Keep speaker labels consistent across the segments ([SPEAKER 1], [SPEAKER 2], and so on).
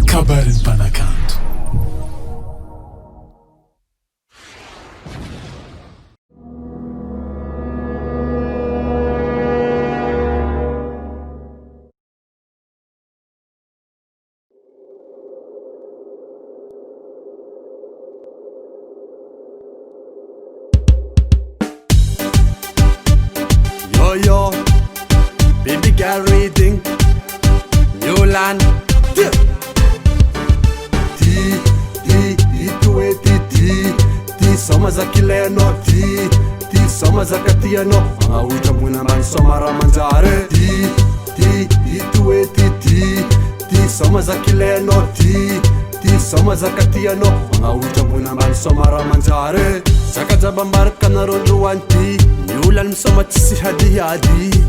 [SPEAKER 1] kabarin'ny mpanakanto.
[SPEAKER 2] Yo, baby girl reading New Land. Ti soma za kileno ti soma za katiano auta muna man soma ramanjare ti soma za kileno ti soma za katiano auta muna man soma ramanjare sakajaba mbarka na ronduanti Ulan misoma tisi hadi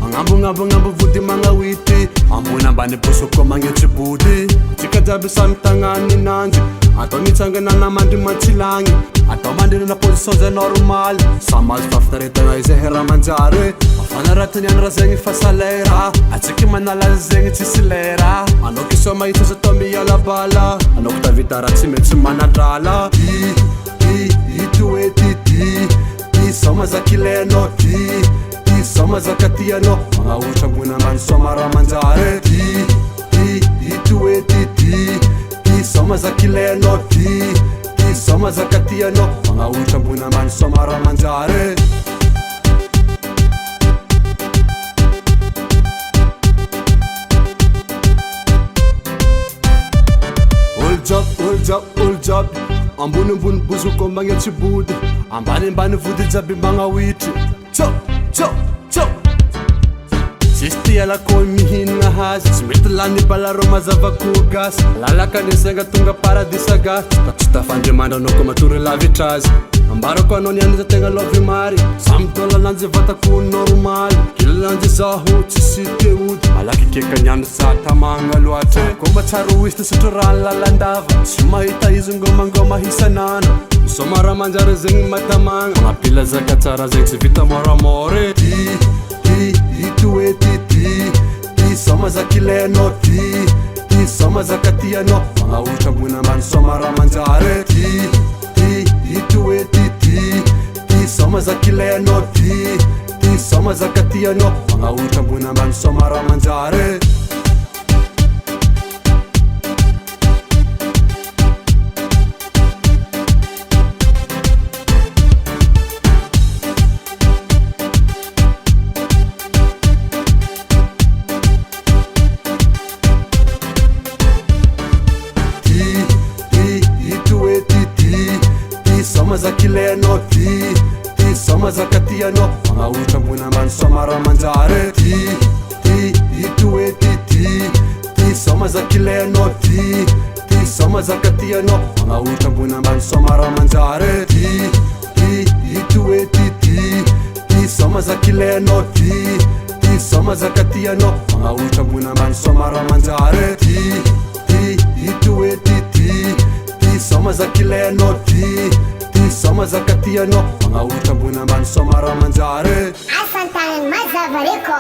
[SPEAKER 2] Angambu vudi manga witi Ambuna bani pusuko mange chibudi Chika jabi samtangani nanji Ato nitangana na mandi machilangi Ato mandi na position normal Samas faftarita na ize hera manjare Afana ratani anra zengi fasalera Achiki manala zengi tisilera Ano kisoma ito sa tomi yala bala Ano kuta vitara timetsi manadrala Ti soma za kileno ti soma za katiano auta muna man soma ramanjare ti soma za kileno ti soma za katiano auta muna man soma ramanjare Hold job Ambuni buzuko mange chibudi Ambani vudi jabi manga witi Cho Sisti yala koi mihin nga hazi Smitlani bala roma za vakugas Lalaka nisenga tunga paradisa gas Taksita fandi manda noko maturi la vitrazi Ambaro kwa noni aniza tenga lovi mari Samtola nanzi vata ku normal Kila nanzi zahu chisite udi Malaki keka nyanda sa tamanga luate Komba charu wista suturan la landava Suma ita hizu ngoma hisanana Soma ramanjare zengi matamanga Mapila za katara zengi sivita mora more Ti soma za kileno ti soma za katiano auta muna man soma ramanjare ti soma za kileno ti soma za katiano auta muna man soma ramanjare Soma za kileno ti soma za katiano auta muna man soma ramanjare ti soma za kileno ti soma za katiano auta muna man soma ramanjare ti soma za kileno ti soma za katiano auta muna man soma ramanjare ti soma za kileno ti soma za katiano auta muna man soma ramanjare
[SPEAKER 3] Asantangan Mazavariko